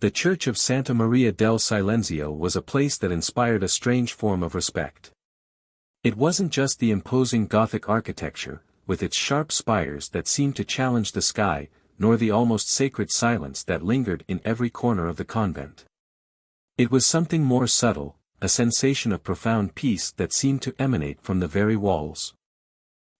The Church of Santa Maria del Silenzio was a place that inspired a strange form of respect. It wasn't just the imposing Gothic architecture, with its sharp spires that seemed to challenge the sky, nor the almost sacred silence that lingered in every corner of the convent. It was something more subtle, a sensation of profound peace that seemed to emanate from the very walls.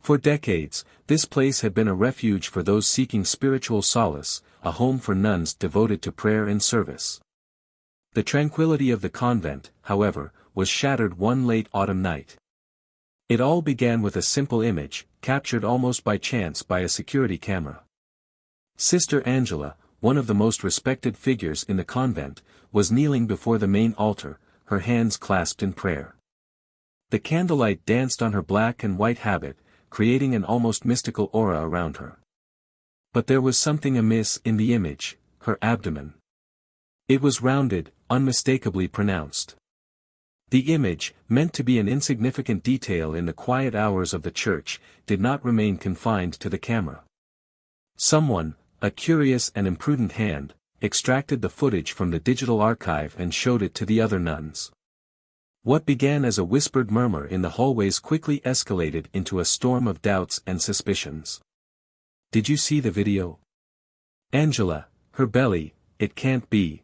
For decades, this place had been a refuge for those seeking spiritual solace, a home for nuns devoted to prayer and service. The tranquility of the convent, however, was shattered one late autumn night. It all began with a simple image, captured almost by chance by a security camera. Sister Angela, one of the most respected figures in the convent, was kneeling before the main altar, her hands clasped in prayer. The candlelight danced on her black and white habit, creating an almost mystical aura around her. But there was something amiss in the image, her abdomen. It was rounded, unmistakably pronounced. The image, meant to be an insignificant detail in the quiet hours of the church, did not remain confined to the camera. Someone, a curious and imprudent hand, extracted the footage from the digital archive and showed it to the other nuns. What began as a whispered murmur in the hallways quickly escalated into a storm of doubts and suspicions. "Did you see the video? Angela, her belly, it can't be.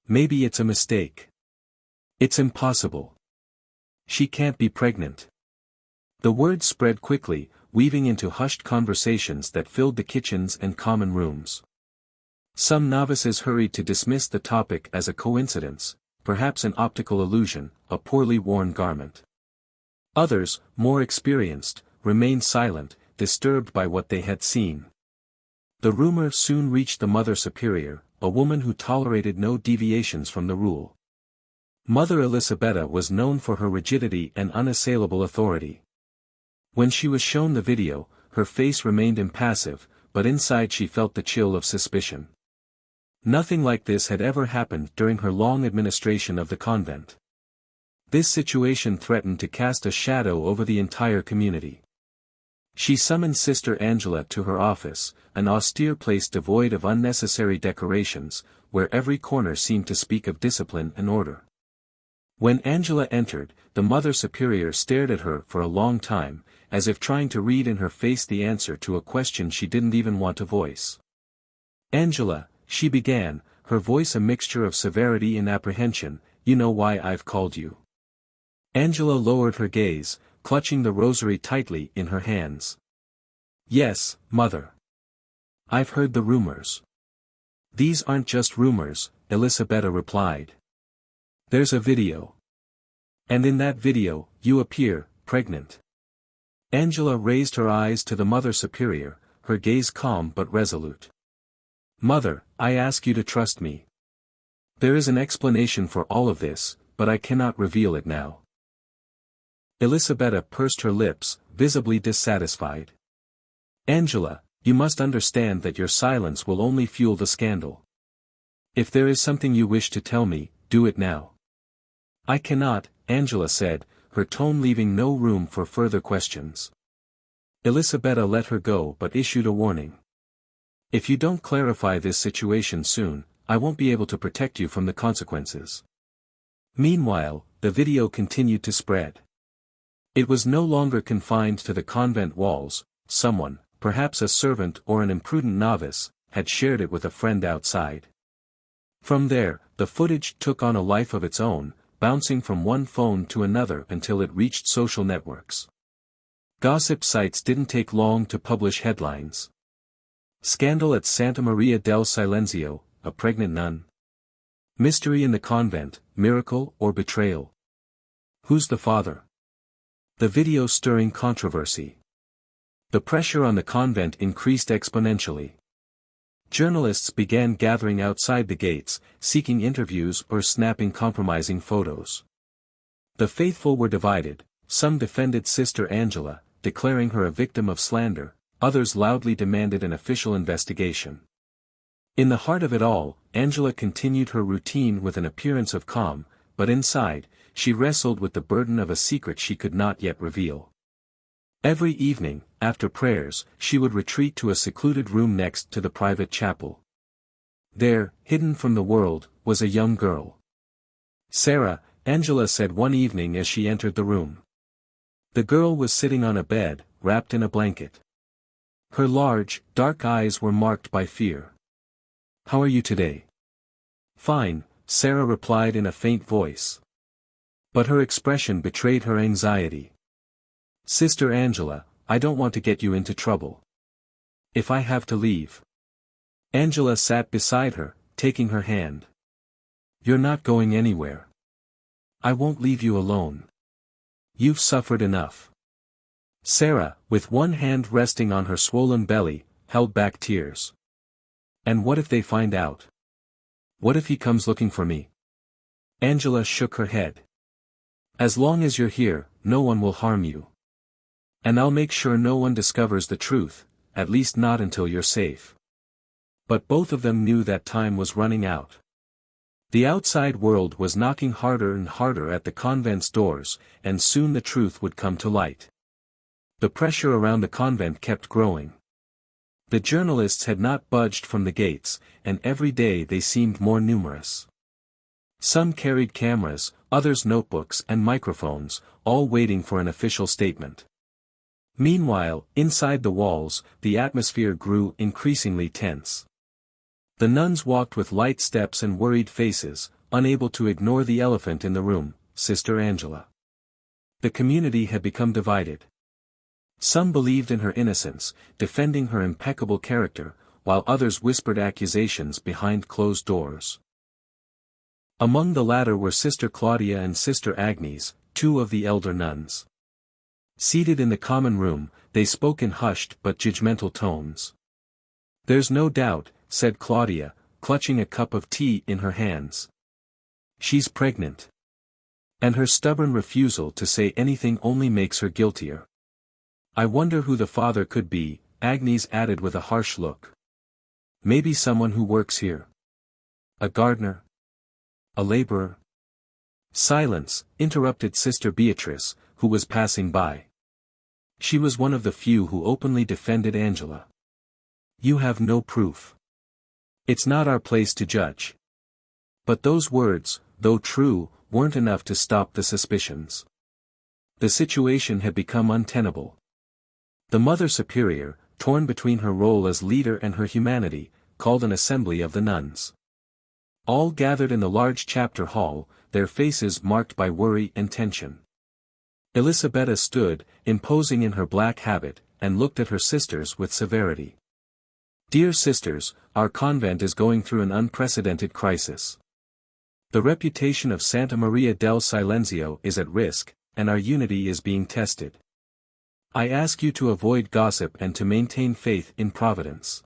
Maybe it's a mistake. It's impossible. She can't be pregnant." The words spread quickly, weaving into hushed conversations that filled the kitchens and common rooms. Some novices hurried to dismiss the topic as a coincidence, perhaps an optical illusion, a poorly worn garment. Others, more experienced, remained silent, disturbed by what they had seen. The rumor soon reached the Mother Superior, a woman who tolerated no deviations from the rule. Mother Elisabetta was known for her rigidity and unassailable authority. When she was shown the video, her face remained impassive, but inside she felt the chill of suspicion. Nothing like this had ever happened during her long administration of the convent. This situation threatened to cast a shadow over the entire community. She summoned Sister Angela to her office, an austere place devoid of unnecessary decorations, where every corner seemed to speak of discipline and order. When Angela entered, the Mother Superior stared at her for a long time, as if trying to read in her face the answer to a question she didn't even want to voice. "Angela," she began, her voice a mixture of severity and apprehension, "you know why I've called you." Angela lowered her gaze, clutching the rosary tightly in her hands. "Yes, Mother. I've heard the rumors." "These aren't just rumors," Elisabetta replied. "There's a video. And in that video, you appear pregnant." Angela raised her eyes to the Mother Superior, her gaze calm but resolute. "Mother, I ask you to trust me. There is an explanation for all of this, but I cannot reveal it now." Elisabetta pursed her lips, visibly dissatisfied. "Angela, you must understand that your silence will only fuel the scandal. If there is something you wish to tell me, do it now." "I cannot," Angela said, her tone leaving no room for further questions. Elisabetta let her go but issued a warning. "If you don't clarify this situation soon, I won't be able to protect you from the consequences." Meanwhile, the video continued to spread. It was no longer confined to the convent walls. Someone, perhaps a servant or an imprudent novice, had shared it with a friend outside. From there, the footage took on a life of its own, bouncing from one phone to another until it reached social networks. Gossip sites didn't take long to publish headlines. "Scandal at Santa Maria del Silenzio, a pregnant nun. Mystery in the convent, miracle or betrayal. Who's the father?" The video stirring controversy. The pressure on the convent increased exponentially. Journalists began gathering outside the gates, seeking interviews or snapping compromising photos. The faithful were divided. Some defended Sister Angela, declaring her a victim of slander, others loudly demanded an official investigation. In the heart of it all, Angela continued her routine with an appearance of calm, but inside, she wrestled with the burden of a secret she could not yet reveal. Every evening, after prayers, she would retreat to a secluded room next to the private chapel. There, hidden from the world, was a young girl. Sarah, Angela said one evening as she entered the room. The girl was sitting on a bed, wrapped in a blanket. Her large, dark eyes were marked by fear. "How are you today?" "Fine," Sarah replied in a faint voice. But her expression betrayed her anxiety. "Sister Angela, I don't want to get you into trouble. If I have to leave." Angela sat beside her, taking her hand. "You're not going anywhere. I won't leave you alone. You've suffered enough." Sarah, with one hand resting on her swollen belly, held back tears. "And what if they find out? What if he comes looking for me?" Angela shook her head. "As long as you're here, no one will harm you. And I'll make sure no one discovers the truth, at least not until you're safe." But both of them knew that time was running out. The outside world was knocking harder and harder at the convent's doors, and soon the truth would come to light. The pressure around the convent kept growing. The journalists had not budged from the gates, and every day they seemed more numerous. Some carried cameras, others notebooks and microphones, all waiting for an official statement. Meanwhile, inside the walls, the atmosphere grew increasingly tense. The nuns walked with light steps and worried faces, unable to ignore the elephant in the room, Sister Angela. The community had become divided. Some believed in her innocence, defending her impeccable character, while others whispered accusations behind closed doors. Among the latter were Sister Claudia and Sister Agnes, two of the elder nuns. Seated in the common room, they spoke in hushed but judgmental tones. "There's no doubt," said Claudia, clutching a cup of tea in her hands. "She's pregnant. And her stubborn refusal to say anything only makes her guiltier. I wonder who the father could be," Agnes added with a harsh look. "Maybe someone who works here. A gardener? A laborer?" "Silence," interrupted Sister Beatrice, who was passing by. She was one of the few who openly defended Angela. "You have no proof. It's not our place to judge." But those words, though true, weren't enough to stop the suspicions. The situation had become untenable. The Mother Superior, torn between her role as leader and her humanity, called an assembly of the nuns. All gathered in the large chapter hall, their faces marked by worry and tension. Elisabetta stood, imposing in her black habit, and looked at her sisters with severity. "Dear sisters, our convent is going through an unprecedented crisis. The reputation of Santa Maria del Silenzio is at risk, and our unity is being tested. I ask you to avoid gossip and to maintain faith in Providence."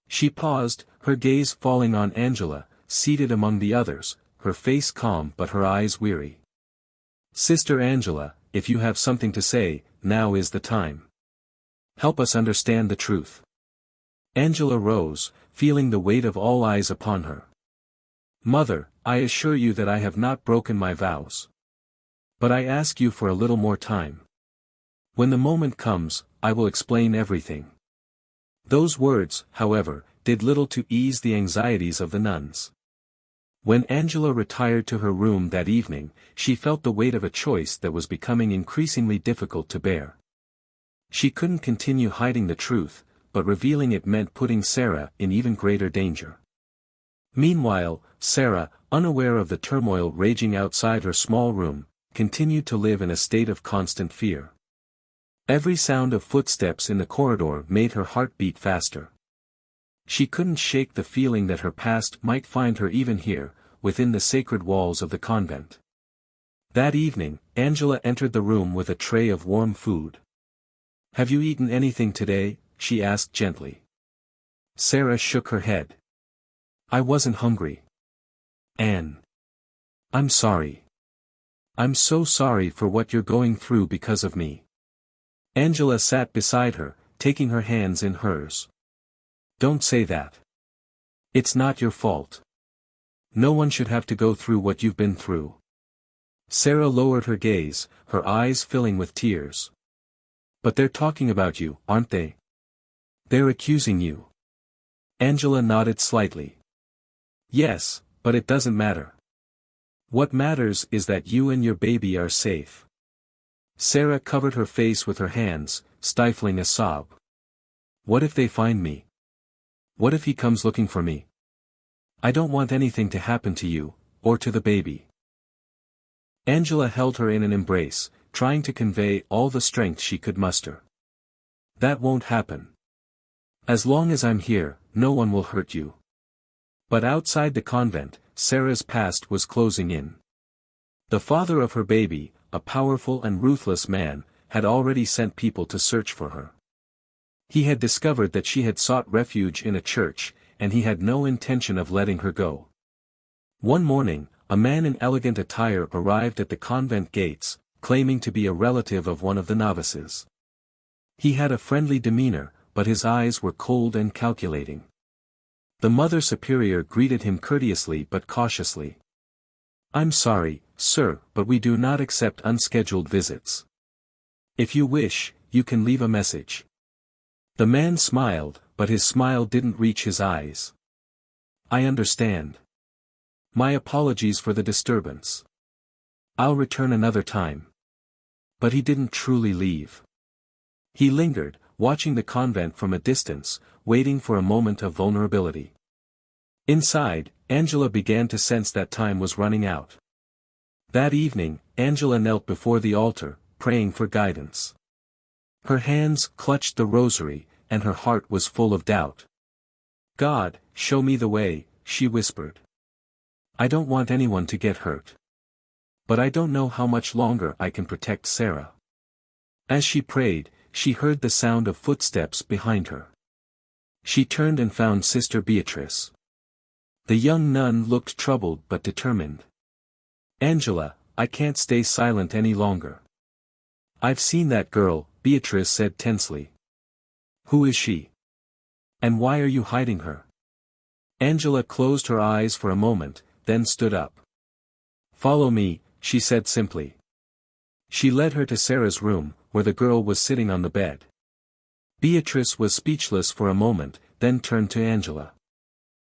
She paused, her gaze falling on Angela, seated among the others, her face calm but her eyes weary. "Sister Angela, if you have something to say, now is the time. Help us understand the truth." Angela rose, feeling the weight of all eyes upon her. "Mother, I assure you that I have not broken my vows. But I ask you for a little more time. When the moment comes, I will explain everything." Those words, however, did little to ease the anxieties of the nuns. When Angela retired to her room that evening, she felt the weight of a choice that was becoming increasingly difficult to bear. She couldn't continue hiding the truth, but revealing it meant putting Sarah in even greater danger. Meanwhile, Sarah, unaware of the turmoil raging outside her small room, continued to live in a state of constant fear. Every sound of footsteps in the corridor made her heart beat faster. She couldn't shake the feeling that her past might find her even here, within the sacred walls of the convent. That evening, Angela entered the room with a tray of warm food. "Have you eaten anything today?" she asked gently. Sarah shook her head. "I wasn't hungry. Anne. I'm sorry. I'm so sorry for what you're going through because of me." Angela sat beside her, taking her hands in hers. "Don't say that. It's not your fault. No one should have to go through what you've been through." Sarah lowered her gaze, her eyes filling with tears. "But they're talking about you, aren't they? They're accusing you." Angela nodded slightly. Yes, but it doesn't matter. What matters is that you and your baby are safe. Sarah covered her face with her hands, stifling a sob. What if they find me? What if he comes looking for me? I don't want anything to happen to you, or to the baby. Angela held her in an embrace, trying to convey all the strength she could muster. That won't happen. As long as I'm here, no one will hurt you. But outside the convent, Sarah's past was closing in. The father of her baby, a powerful and ruthless man, had already sent people to search for her. He had discovered that she had sought refuge in a church, and he had no intention of letting her go. One morning, a man in elegant attire arrived at the convent gates, claiming to be a relative of one of the novices. He had a friendly demeanor, but his eyes were cold and calculating. The Mother Superior greeted him courteously but cautiously. "I'm sorry, sir, but we do not accept unscheduled visits. If you wish, you can leave a message." The man smiled, but his smile didn't reach his eyes. "I understand. My apologies for the disturbance. I'll return another time." But he didn't truly leave. He lingered, watching the convent from a distance, waiting for a moment of vulnerability. Inside, Angela began to sense that time was running out. That evening, Angela knelt before the altar, praying for guidance. Her hands clutched the rosary, and her heart was full of doubt. "God, show me the way," she whispered. "I don't want anyone to get hurt. But I don't know how much longer I can protect Sarah." As she prayed, she heard the sound of footsteps behind her. She turned and found Sister Beatrice. The young nun looked troubled but determined. "Angela, I can't stay silent any longer." "I've seen that girl," Beatrice said tensely. "Who is she? And why are you hiding her?" Angela closed her eyes for a moment, then stood up. "Follow me," she said simply. She led her to Sarah's room, where the girl was sitting on the bed. Beatrice was speechless for a moment, then turned to Angela.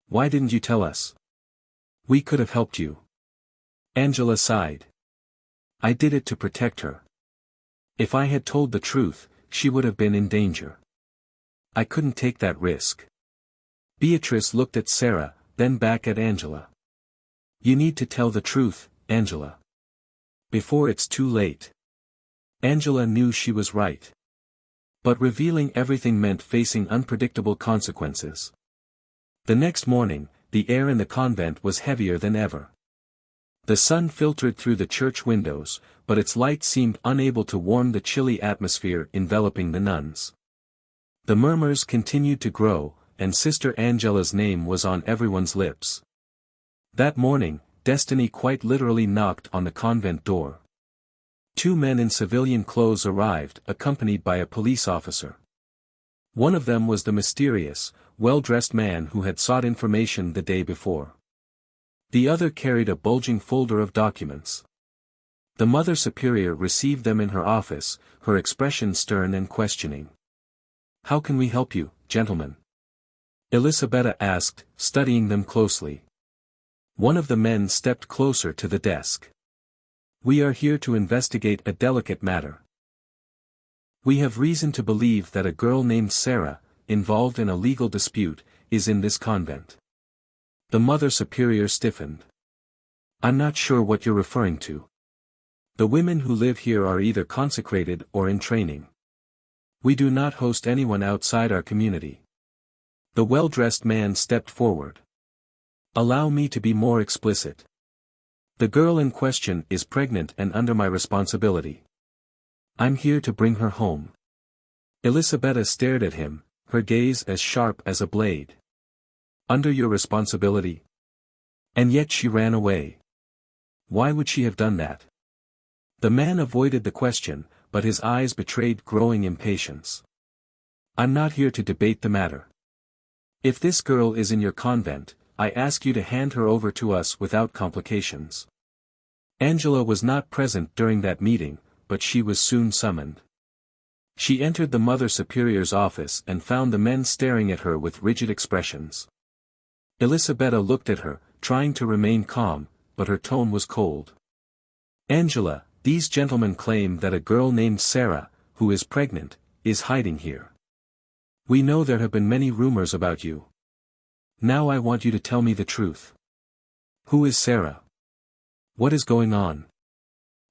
"Why didn't you tell us? We could have helped you." Angela sighed. "I did it to protect her. If I had told the truth, she would have been in danger. I couldn't take that risk." Beatrice looked at Sarah, then back at Angela. "You need to tell the truth, Angela. Before it's too late." Angela knew she was right. But revealing everything meant facing unpredictable consequences. The next morning, the air in the convent was heavier than ever. The sun filtered through the church windows, but its light seemed unable to warm the chilly atmosphere enveloping the nuns. The murmurs continued to grow, and Sister Angela's name was on everyone's lips. That morning, destiny quite literally knocked on the convent door. Two men in civilian clothes arrived, accompanied by a police officer. One of them was the mysterious, well-dressed man who had sought information the day before. The other carried a bulging folder of documents. The Mother Superior received them in her office, her expression stern and questioning. "How can we help you, gentlemen?" Elisabetta asked, studying them closely. One of the men stepped closer to the desk. "We are here to investigate a delicate matter. We have reason to believe that a girl named Sarah, involved in a legal dispute, is in this convent." The Mother Superior stiffened. "I'm not sure what you're referring to. The women who live here are either consecrated or in training. We do not host anyone outside our community." The well-dressed man stepped forward. "Allow me to be more explicit. The girl in question is pregnant and under my responsibility. I'm here to bring her home." Elisabetta stared at him, her gaze as sharp as a blade. "Under your responsibility? And yet she ran away. Why would she have done that?" The man avoided the question, but his eyes betrayed growing impatience. "I'm not here to debate the matter. If this girl is in your convent, I ask you to hand her over to us without complications." Angela was not present during that meeting, but she was soon summoned. She entered the Mother Superior's office and found the men staring at her with rigid expressions. Elisabetta looked at her, trying to remain calm, but her tone was cold. "Angela, these gentlemen claim that a girl named Sarah, who is pregnant, is hiding here. We know there have been many rumors about you. Now I want you to tell me the truth. Who is Sarah? What is going on?"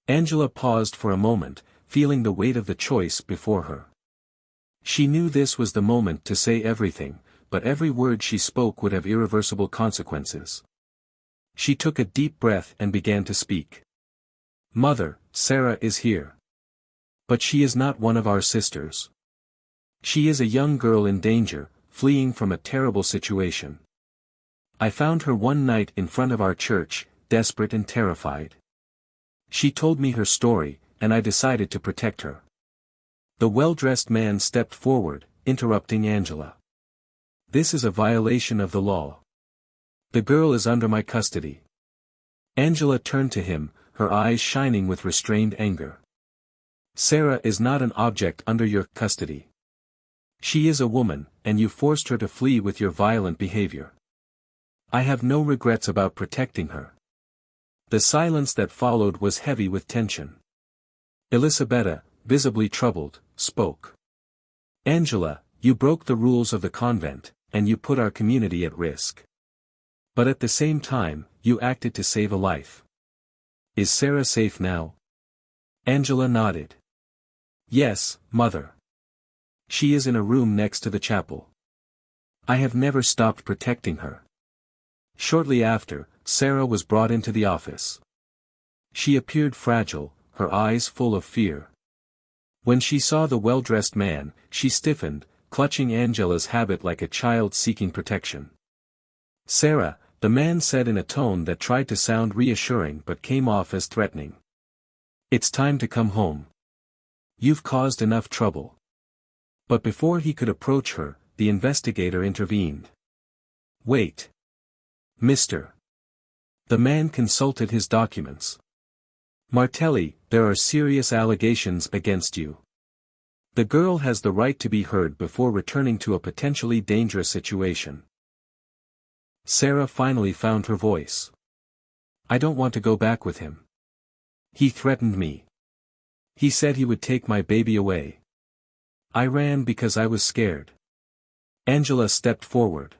Angela paused for a moment, feeling the weight of the choice before her. She knew this was the moment to say everything, but every word she spoke would have irreversible consequences. She took a deep breath and began to speak. "Mother, Sarah is here. But she is not one of our sisters. She is a young girl in danger, fleeing from a terrible situation. I found her one night in front of our church, desperate and terrified. She told me her story, and I decided to protect her." The well-dressed man stepped forward, interrupting Angela. "This is a violation of the law. The girl is under my custody." Angela turned to him, her eyes shining with restrained anger. "Sarah is not an object under your custody. She is a woman, and you forced her to flee with your violent behavior. I have no regrets about protecting her." The silence that followed was heavy with tension. Elisabetta, visibly troubled, spoke. "Angela, you broke the rules of the convent, and you put our community at risk. But at the same time, you acted to save a life. Is Sarah safe now?" Angela nodded. "Yes, Mother. She is in a room next to the chapel. I have never stopped protecting her." Shortly after, Sarah was brought into the office. She appeared fragile, her eyes full of fear. When she saw the well-dressed man, she stiffened, clutching Angela's habit like a child seeking protection. "Sarah," the man said in a tone that tried to sound reassuring but came off as threatening. "It's time to come home. You've caused enough trouble." But before he could approach her, the investigator intervened. "Wait. Mister." The man consulted his documents. "Martelli, there are serious allegations against you. The girl has the right to be heard before returning to a potentially dangerous situation." Sarah finally found her voice. "I don't want to go back with him. He threatened me. He said he would take my baby away. I ran because I was scared." Angela stepped forward.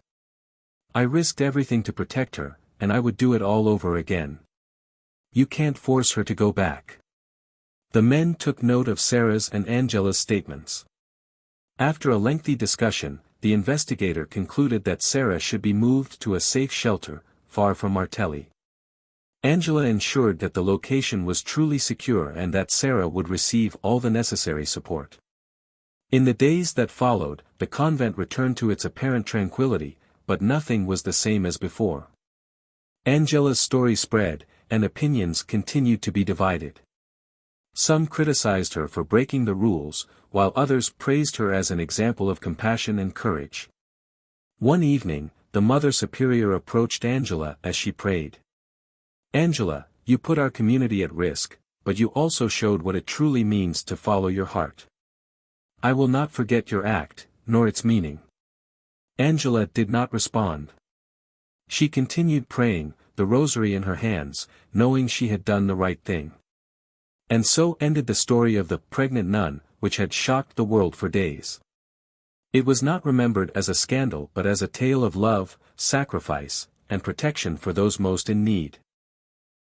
"I risked everything to protect her, and I would do it all over again. You can't force her to go back." The men took note of Sarah's and Angela's statements. After a lengthy discussion, the investigator concluded that Sarah should be moved to a safe shelter, far from Martelli. Angela ensured that the location was truly secure and that Sarah would receive all the necessary support. In the days that followed, the convent returned to its apparent tranquility, but nothing was the same as before. Angela's story spread, and opinions continued to be divided. Some criticized her for breaking the rules, while others praised her as an example of compassion and courage. One evening, the Mother Superior approached Angela as she prayed. "Angela, you put our community at risk, but you also showed what it truly means to follow your heart. I will not forget your act, nor its meaning." Angela did not respond. She continued praying, the rosary in her hands, knowing she had done the right thing. And so ended the story of the pregnant nun, which had shocked the world for days. It was not remembered as a scandal but as a tale of love, sacrifice, and protection for those most in need.